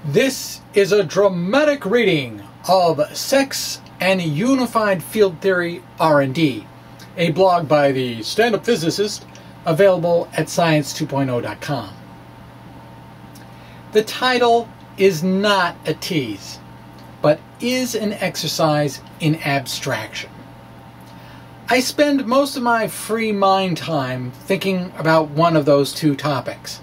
This is a dramatic reading of Sex and Unified Field Theory R&D, a blog by the Stand-Up Physicist, available at science2.0.com. The title is not a tease, but is an exercise in abstraction. I spend most of my free mind time thinking about one of those two topics.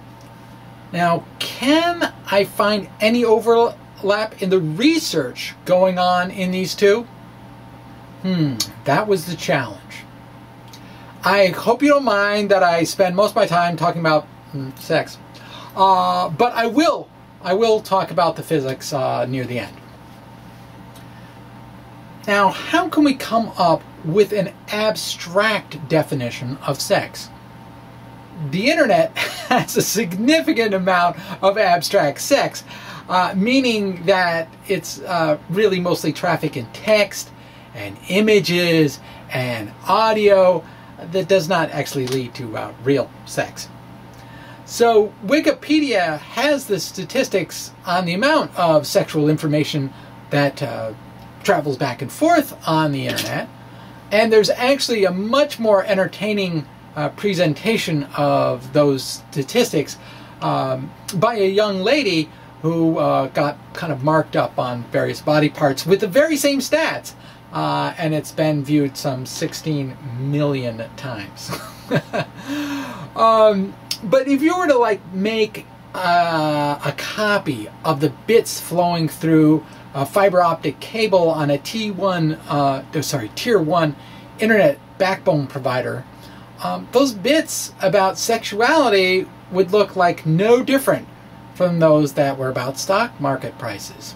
Now, can I find any overlap in the research going on in these two? That was the challenge. I hope you don't mind that I spend most of my time talking about sex, but I will talk about the physics near the end. Now, how can we come up with an abstract definition of sex? The internet has a significant amount of abstract sex, meaning that it's really mostly traffic in text and images and audio that does not actually lead to real sex. So Wikipedia has the statistics on the amount of sexual information that travels back and forth on the internet, and there's actually a much more entertaining presentation of those statistics by a young lady who got kind of marked up on various body parts with the very same stats, and it's been viewed some 16 million times. But if you were to make a copy of the bits flowing through a fiber optic cable on a tier 1 internet backbone provider, those bits about sexuality would look like no different from those that were about stock market prices.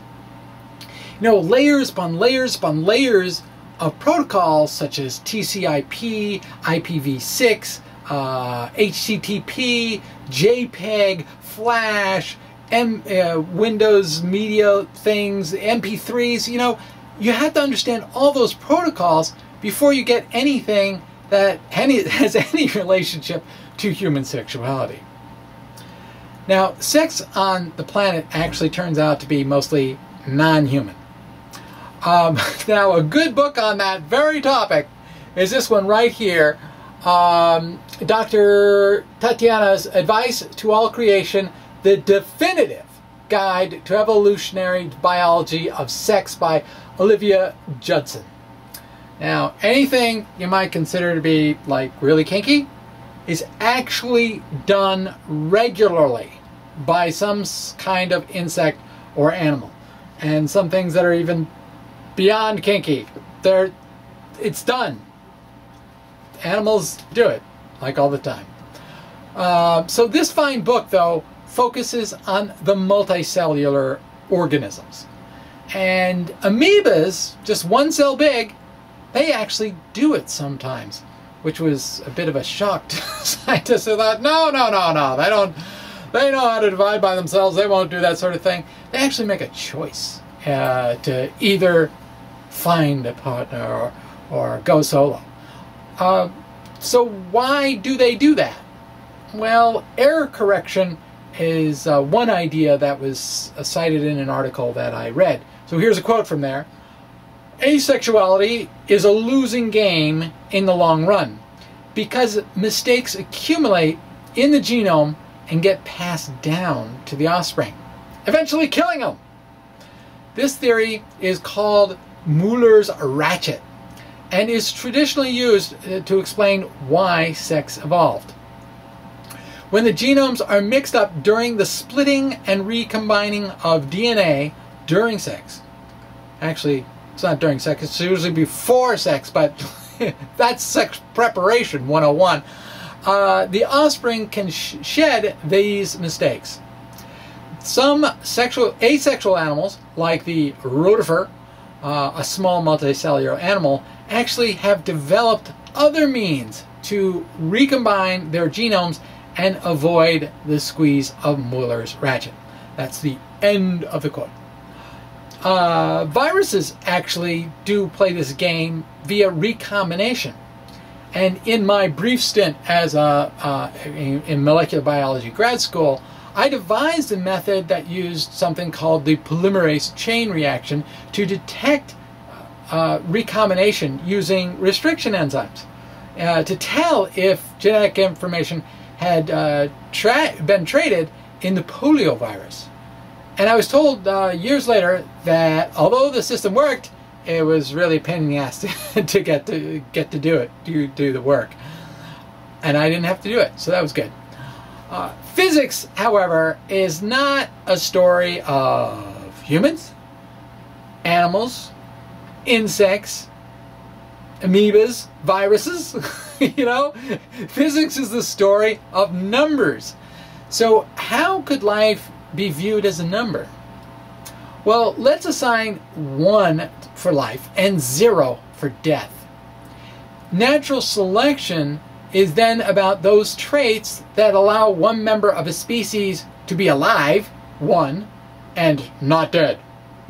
You know, layers upon layers upon layers of protocols such as TCP, IPv6, HTTP, JPEG, Flash, Windows media things, MP3s, you know, you have to understand all those protocols before you get anything that has any relationship to human sexuality. Now, sex on the planet actually turns out to be mostly non-human. Now, a good book on that very topic is this one right here, Dr. Tatiana's Advice to All Creation, The Definitive Guide to Evolutionary Biology of Sex by Olivia Judson. Now, anything you might consider to be really kinky is actually done regularly by some kind of insect or animal. And some things that are even beyond kinky, it's done. Animals do it, all the time. So this fine book, though, focuses on the multicellular organisms. And amoebas, just one cell big, they actually do it sometimes, which was a bit of a shock to scientists who thought, no, they know how to divide by themselves, they won't do that sort of thing. They actually make a choice to either find a partner or go solo. So why do they do that? Well, error correction is one idea that was cited in an article that I read. So here's a quote from there. Asexuality is a losing game in the long run because mistakes accumulate in the genome and get passed down to the offspring, eventually killing them. This theory is called Mullers Ratchet and is traditionally used to explain why sex evolved. When the genomes are mixed up during the splitting and recombining of DNA during sex, actually, it's not during sex, it's usually before sex, but that's sex preparation 101. The offspring can shed these mistakes. Some asexual animals, like the rotifer, a small multicellular animal, actually have developed other means to recombine their genomes and avoid the squeeze of Mullers Ratchet. That's the end of the quote. Viruses actually do play this game via recombination. And in my brief stint as in molecular biology grad school, I devised a method that used something called the polymerase chain reaction to detect recombination using restriction enzymes to tell if genetic information had been traded in the polio virus. And I was told years later that although the system worked, it was really a pain in the ass to get to do the work. And I didn't have to do it, so that was good. Physics, however, is not a story of humans, animals, insects, amoebas, viruses. You know, physics is the story of numbers. So how could life be viewed as a number? Well, let's assign 1 for life and 0 for death. Natural selection is then about those traits that allow one member of a species to be alive, 1, and not dead,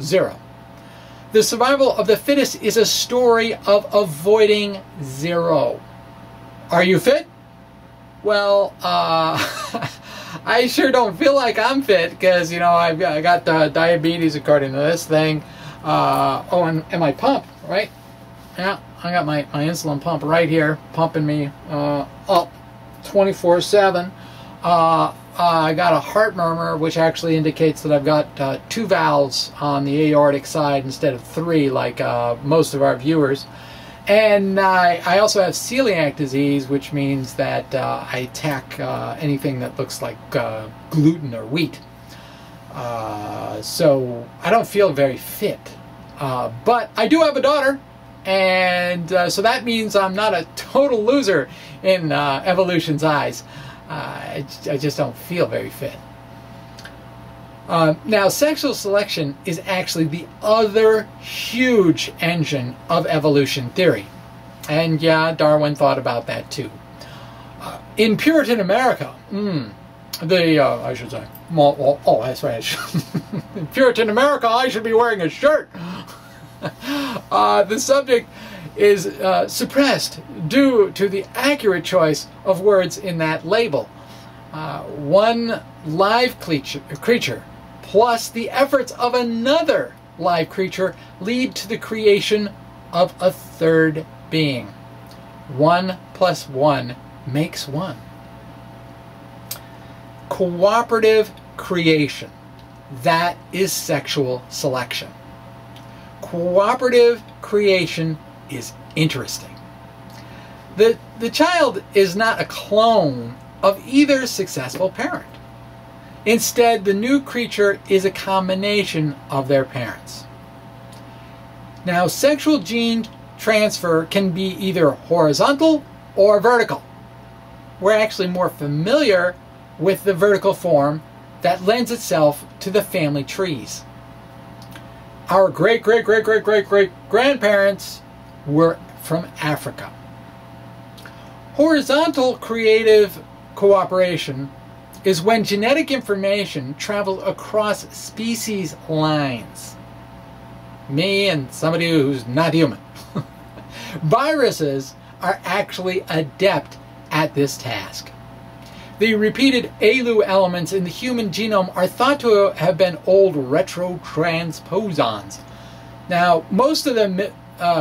0. The survival of the fittest is a story of avoiding 0. Are you fit? Well, I sure don't feel like I'm fit because, you know, I got diabetes according to this thing. Oh, and my pump, right? Yeah, I got my insulin pump right here, pumping me up 24/7. I got a heart murmur, which actually indicates that I've got 2 valves on the aortic side instead of 3, like most of our viewers. And I also have celiac disease, which means that I attack anything that looks like gluten or wheat. So I don't feel very fit. But I do have a daughter, and so that means I'm not a total loser in evolution's eyes. I just don't feel very fit. Now, sexual selection is actually the other huge engine of evolution theory. And yeah, Darwin thought about that too. In Puritan America, I should say, oh, that's right. In Puritan America, I should be wearing a shirt. The subject is suppressed due to the accurate choice of words in that label. One live creature plus the efforts of another live creature lead to the creation of a third being. 1 + 1 makes 1. Cooperative creation. That is sexual selection. Cooperative creation is interesting. The child is not a clone of either successful parent. Instead, the new creature is a combination of their parents. Now, sexual gene transfer can be either horizontal or vertical. We're actually more familiar with the vertical form that lends itself to the family trees. Our great-great-great-great-great-great-grandparents were from Africa. Horizontal creative cooperation is when genetic information travels across species lines. Me and somebody who's not human. Viruses are actually adept at this task. The repeated ALU elements in the human genome are thought to have been old retrotransposons. Now, most of the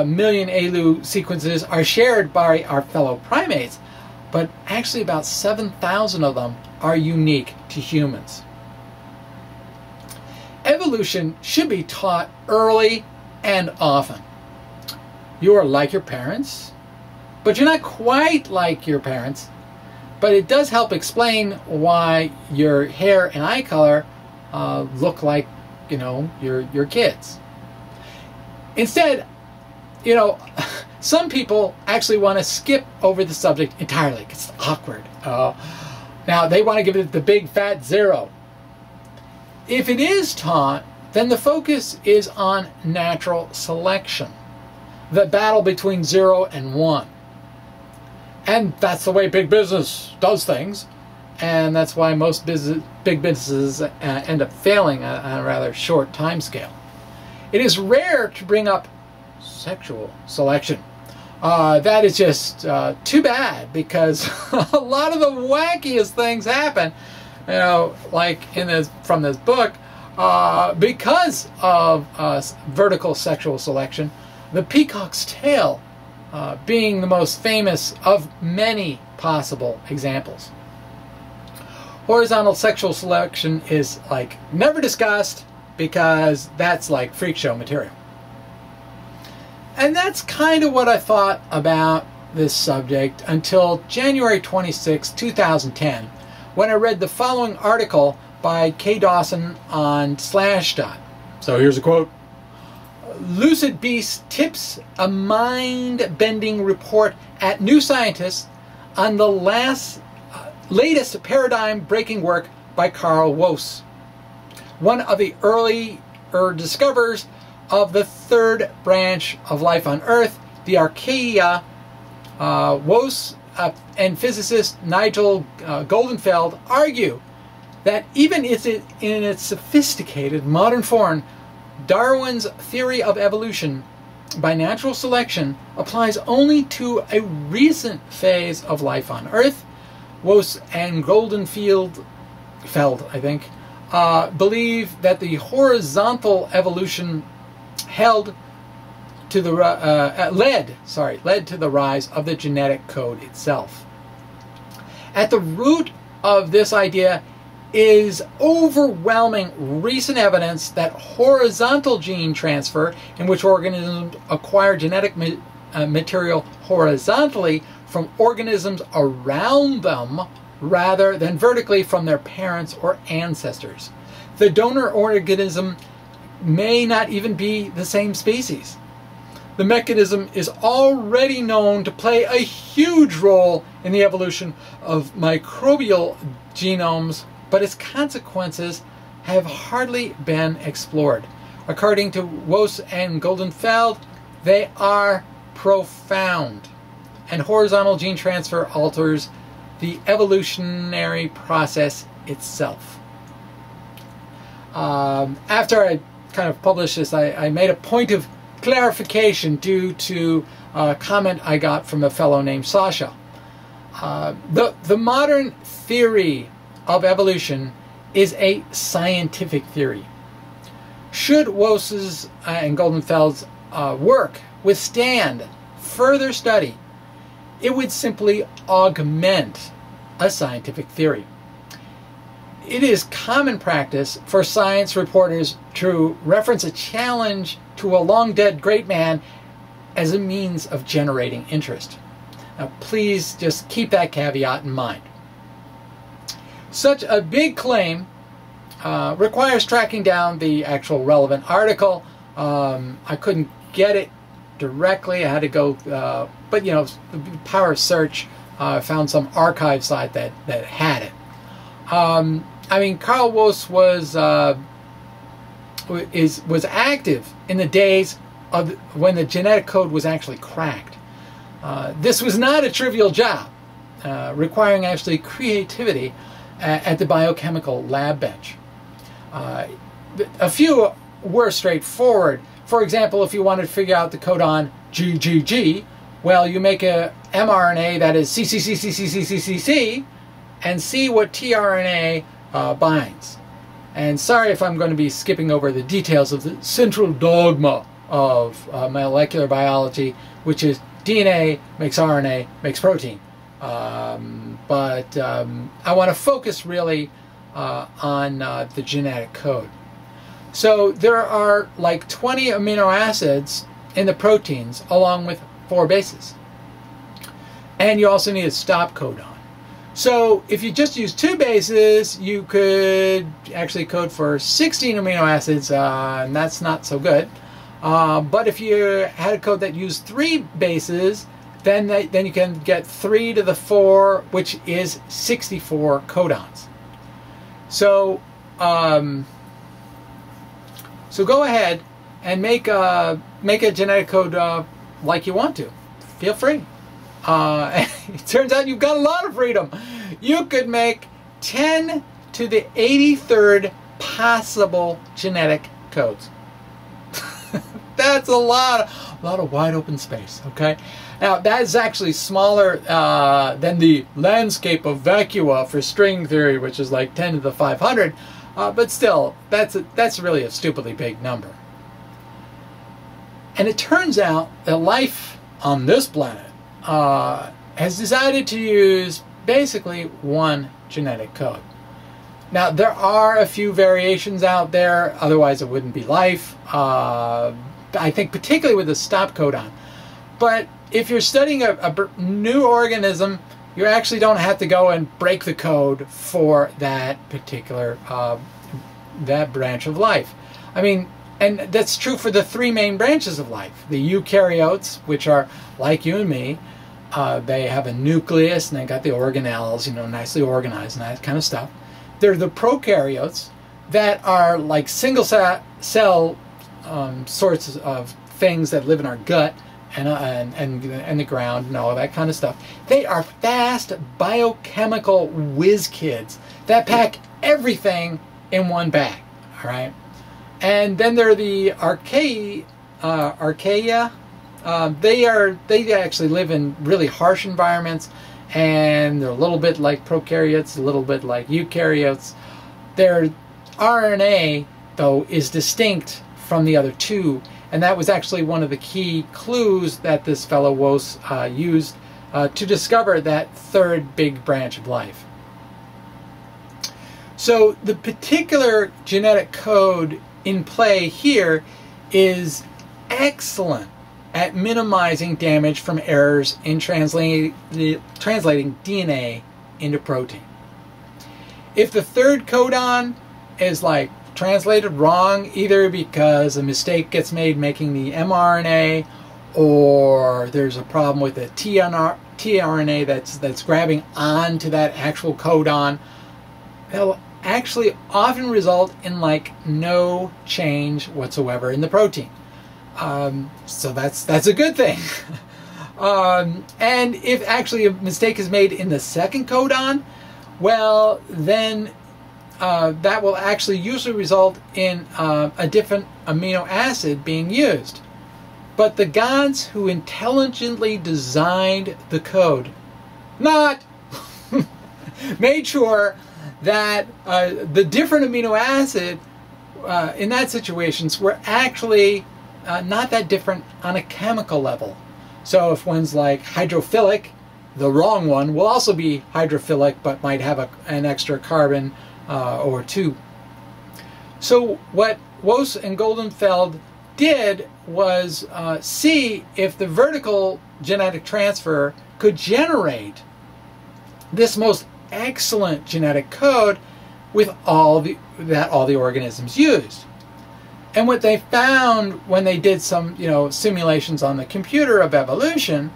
million ALU sequences are shared by our fellow primates, but actually about 7,000 of them are unique to humans. Evolution should be taught early and often. You are like your parents, but you're not quite like your parents. But it does help explain why your hair and eye color look like, you know, your kids. Instead, you know, some people actually want to skip over the subject entirely because it's awkward. Now, they want to give it the big fat 0. If it is taught, then the focus is on natural selection, the battle between 0 and 1. And that's the way big business does things. And that's why most big businesses end up failing on a rather short time scale. It is rare to bring up sexual selection. That is just too bad, because a lot of the wackiest things happen, you know, like from this book, because of vertical sexual selection. The peacock's tail being the most famous of many possible examples. Horizontal sexual selection is like never discussed, because that's like freak show material. And that's kind of what I thought about this subject until January 26, 2010, when I read the following article by Kay Dawson on Slashdot. So here's a quote. Lucid Beast tips a mind-bending report at New Scientist on the latest paradigm-breaking work by Carl Woese, one of the early discoverers of the third branch of life on Earth, the archaea. Woese and physicist Nigel Goldenfeld argue that even in its sophisticated modern form, Darwin's theory of evolution by natural selection applies only to a recent phase of life on Earth. Woese and Goldenfeld, I think, believe that the horizontal evolution led to the rise of the genetic code itself. At the root of this idea is overwhelming recent evidence that horizontal gene transfer, in which organisms acquire genetic material horizontally from organisms around them rather than vertically from their parents or ancestors. The donor organism may not even be the same species. The mechanism is already known to play a huge role in the evolution of microbial genomes, but its consequences have hardly been explored. According to Woese and Goldenfeld, they are profound, and horizontal gene transfer alters the evolutionary process itself. After I kind of published this, I made a point of clarification due to a comment I got from a fellow named Sasha. The modern theory of evolution is a scientific theory. Should Woese's and Goldenfeld's work withstand further study, it would simply augment a scientific theory. It is common practice for science reporters to reference a challenge to a long-dead great man as a means of generating interest. Now, please just keep that caveat in mind. Such a big claim requires tracking down the actual relevant article. I couldn't get it directly. I had to go, but you know, the power of search, found some archive site that had it. I mean, Carl Woese was active in the days of when the genetic code was actually cracked. This was not a trivial job, requiring actually creativity at the biochemical lab bench. A few were straightforward. For example, if you wanted to figure out the codon GGG, well, you make a mRNA that is CCCCCCCC and see what tRNA binds. And sorry if I'm going to be skipping over the details of the central dogma of molecular biology, which is DNA makes RNA makes protein. But I want to focus really on the genetic code. So there are like 20 amino acids in the proteins along with 4 bases. And you also need a stop codon. So if you just use 2 bases, you could actually code for 16 amino acids, and that's not so good. But if you had a code that used 3 bases, then you can get 3 to the 4, which is 64 codons. So so go ahead and make a genetic code like you want to. Feel free. It turns out you've got a lot of freedom. You could make 10 to the 83rd possible genetic codes. That's a lot of wide open space, okay? Now, that is actually smaller than the landscape of vacua for string theory, which is like 10 to the 500. But still, that's really a stupidly big number. And it turns out that life on this planet has decided to use basically one genetic code. Now, there are a few variations out there, otherwise it wouldn't be life. I think particularly with the stop codon. But if you're studying a new organism, you actually don't have to go and break the code for that particular that branch of life. I mean, and that's true for the three main branches of life. The eukaryotes, which are like you and me, they have a nucleus and they got the organelles, you know, nicely organized and that kind of stuff. They're the prokaryotes that are like single cell sorts of things that live in our gut and the ground and all that kind of stuff. They are fast biochemical whiz kids that pack everything in one bag. All right, and then there are the archaea. They actually live in really harsh environments, and they're a little bit like prokaryotes, a little bit like eukaryotes. Their RNA, though, is distinct from the other two, and that was actually one of the key clues that this fellow Woese used to discover that third big branch of life. So the particular genetic code in play here is excellent at minimizing damage from errors in translating DNA into protein. If the third codon is like translated wrong, either because a mistake gets made making the mRNA, or there's a problem with the tRNA that's grabbing onto that actual codon, it'll actually often result in like no change whatsoever in the protein. So that's a good thing. And if actually a mistake is made in the second codon, well, then that will actually usually result in a different amino acid being used. But the gods who intelligently designed the code made sure that the different amino acid in that situations were actually not that different on a chemical level. So if one's like hydrophilic, the wrong one will also be hydrophilic but might have an extra carbon or two. So what Woese and Goldenfeld did was see if the vertical genetic transfer could generate this most excellent genetic code with all the organisms used. And what they found when they did some, simulations on the computer of evolution,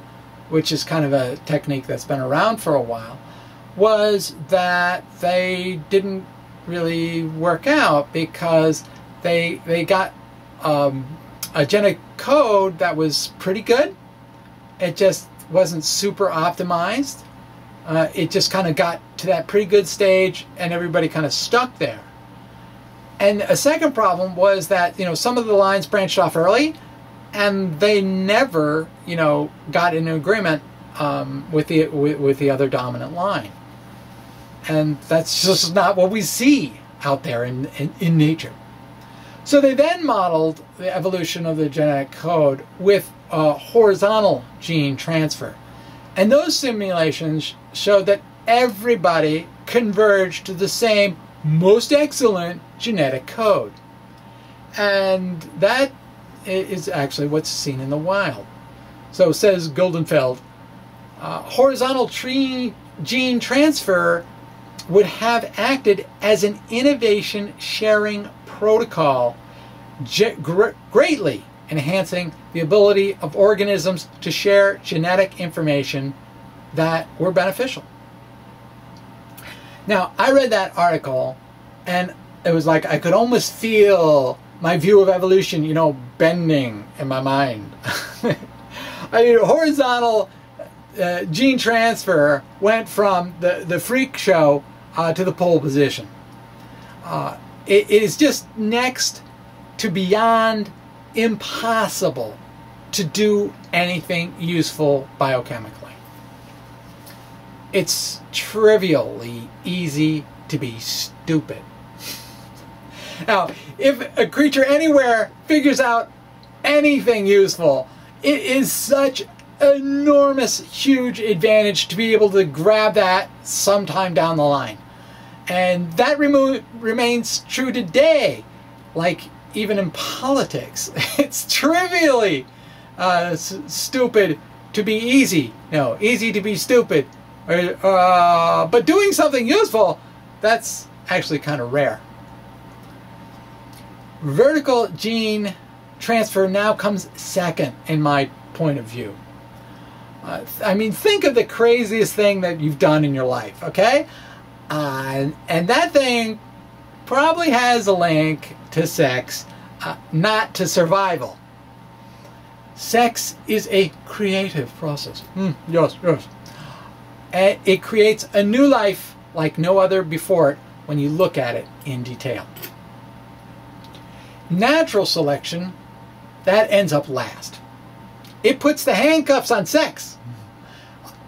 which is kind of a technique that's been around for a while, was that they didn't really work out because they got a genetic code that was pretty good. It just wasn't super optimized. It just kind of got to that pretty good stage and everybody kind of stuck there. And a second problem was that, some of the lines branched off early and they never, got in agreement with the other dominant line. And that's just not what we see out there in nature. So they then modeled the evolution of the genetic code with horizontal gene transfer. And those simulations showed that everybody converged to the same most excellent genetic code. And that is actually what's seen in the wild. So says Goldenfeld, horizontal gene transfer would have acted as an innovation sharing protocol, greatly enhancing the ability of organisms to share genetic information that were beneficial. Now, I read that article and it was like I could almost feel my view of evolution, bending in my mind. I mean, horizontal gene transfer went from the freak show to the pole position. It is just next to beyond impossible to do anything useful biochemically. It's trivially easy to be stupid. Now, if a creature anywhere figures out anything useful, it is such enormous, huge advantage to be able to grab that sometime down the line. And that remains true today, like even in politics. It's trivially stupid to be easy. No, easy to be stupid. But doing something useful, that's actually kind of rare. Vertical gene transfer now comes second in my point of view. I mean, think of the craziest thing that you've done in your life, okay? And that thing probably has a link to sex, not to survival. Sex is a creative process. Yes, yes. And it creates a new life like no other before it when you look at it in detail. Natural selection, that ends up last. It puts the handcuffs on sex.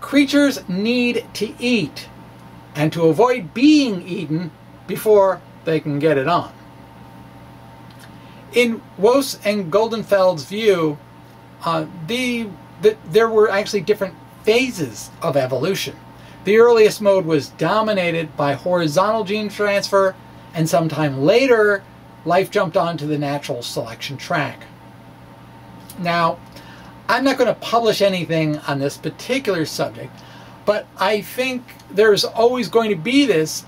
Creatures need to eat and to avoid being eaten before they can get it on. In Woese and Goldenfeld's view, there were actually different phases of evolution. The earliest mode was dominated by horizontal gene transfer, and sometime later, life jumped onto the natural selection track. Now, I'm not going to publish anything on this particular subject, but I think there's always going to be this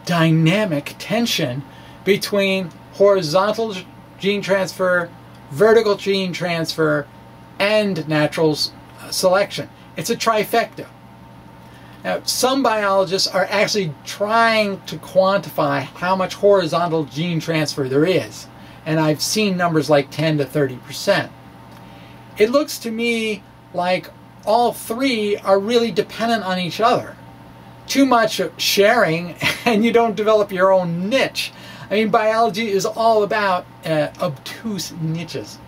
dynamic tension between horizontal gene transfer, vertical gene transfer, and natural selection. It's a trifecta. Now, some biologists are actually trying to quantify how much horizontal gene transfer there is, and I've seen numbers like 10 to 30%. It looks to me like all three are really dependent on each other. Too much sharing and you don't develop your own niche. I mean, biology is all about obtuse niches.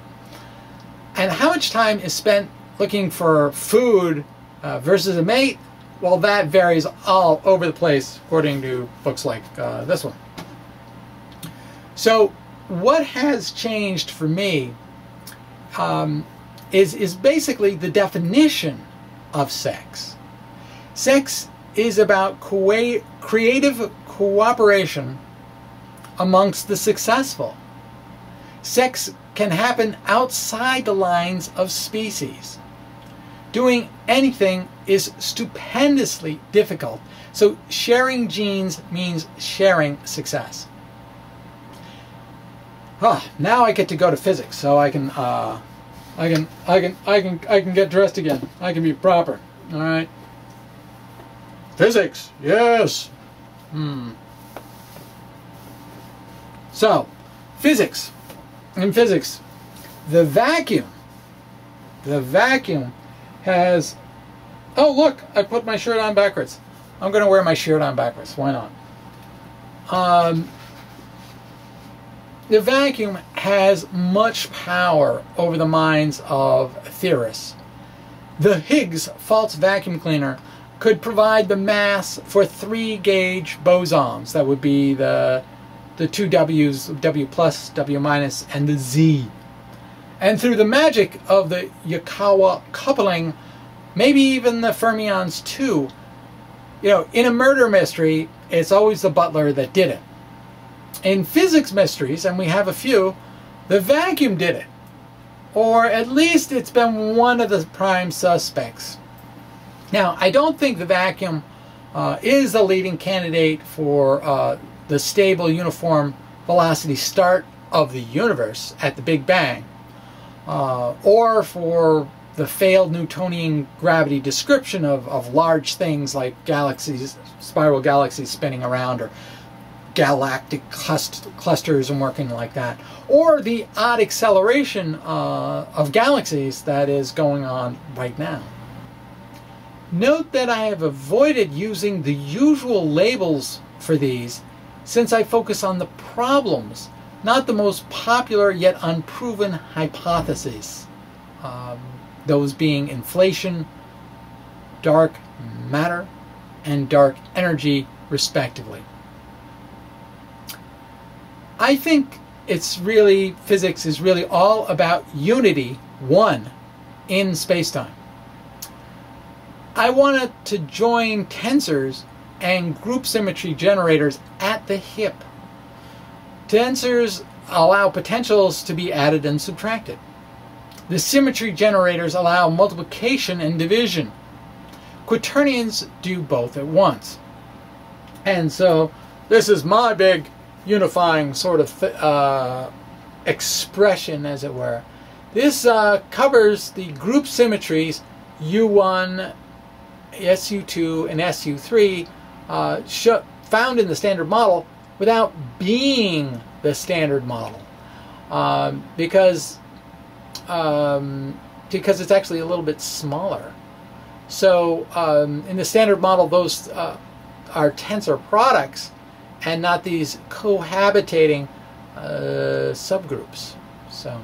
And how much time is spent looking for food versus a mate? Well, that varies all over the place according to books like this one. So what has changed for me is basically the definition of sex. Sex is about creative cooperation amongst the successful. Sex can happen outside the lines of species. Doing anything is stupendously difficult, so sharing genes means sharing success. Now I get to go to physics, so I can get dressed again. I can be proper. All right. Physics, yes. So, physics. In physics, the vacuum has. Oh, look! I put my shirt on backwards. I'm going to wear my shirt on backwards. Why not? The vacuum has much power over the minds of theorists. The Higgs false vacuum cleaner could provide the mass for 3-gauge bosons. That would be the two W's, W plus, W minus, and the Z. And through the magic of the Yukawa coupling, maybe even the fermions too. You know, in a murder mystery, it's always the butler that did it. In physics mysteries, and we have a few, the vacuum did it. Or at least it's been one of the prime suspects. Now, I don't think the vacuum is the leading candidate for the stable uniform velocity start of the universe at the Big Bang, or for the failed Newtonian gravity description of large things like galaxies, spiral galaxies spinning around, or galactic clusters and working like that, or the odd acceleration of galaxies that is going on right now. Note that I have avoided using the usual labels for these since I focus on the problems, not the most popular yet unproven hypotheses. those being inflation, dark matter, and dark energy, respectively. I think physics is really all about unity, one, in spacetime. I wanted to join tensors and group symmetry generators at the hip. Tensors allow potentials to be added and subtracted. The symmetry generators allow multiplication and division. Quaternions do both at once. And so this is my big unifying sort of expression, as it were. This covers the group symmetries U1, SU2, and SU3 found in the standard model without being the standard model, because it's actually a little bit smaller. So in the standard model, those are tensor products and not these cohabitating subgroups. So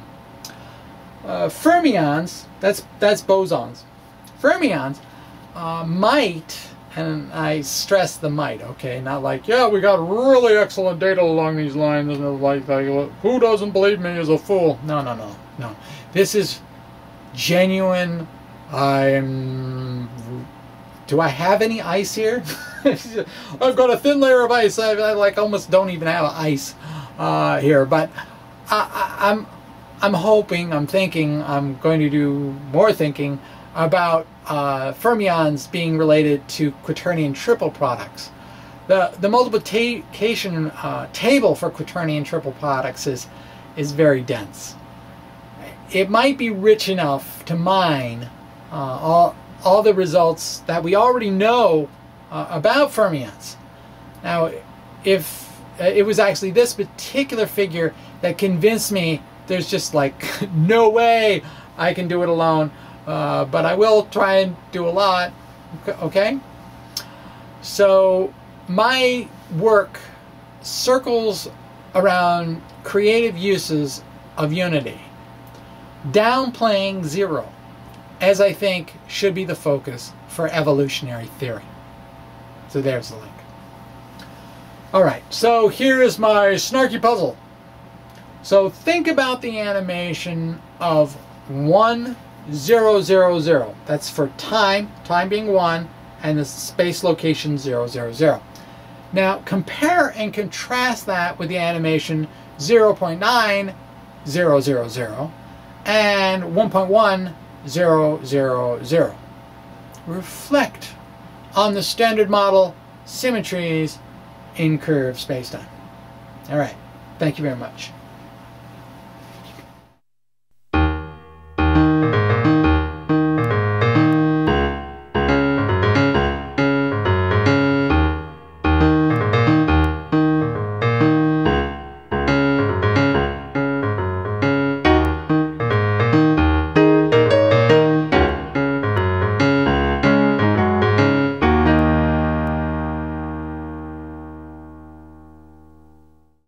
fermions, that's bosons. Fermions might, and I stress the might, okay, not like, yeah, we got really excellent data along these lines, and like who doesn't believe me is a fool. No. This is genuine. Do I have any ice here? I've got a thin layer of ice. I like almost don't even have ice here, but I'm hoping, I'm thinking, I'm going to do more thinking about fermions being related to quaternion triple products. The multiplication table for quaternion triple products is very dense. It might be rich enough to mine all the results that we already know about fermions. Now, if it was actually this particular figure that convinced me there's just like no way I can do it alone, but I will try and do a lot, okay? So my work circles around creative uses of unity, downplaying zero, as I think should be the focus for evolutionary theory. So there's the link. Alright, so here is my snarky puzzle. So think about the animation of 1, 0, 0, 0. That's for time being 1, and the space location 0, 0, 0. Now compare and contrast that with the animation 0.9, 0, 0, 0, and 1.1, 0, 0, 0. Reflect on the standard model symmetries in curved spacetime. All right. Thank you very much.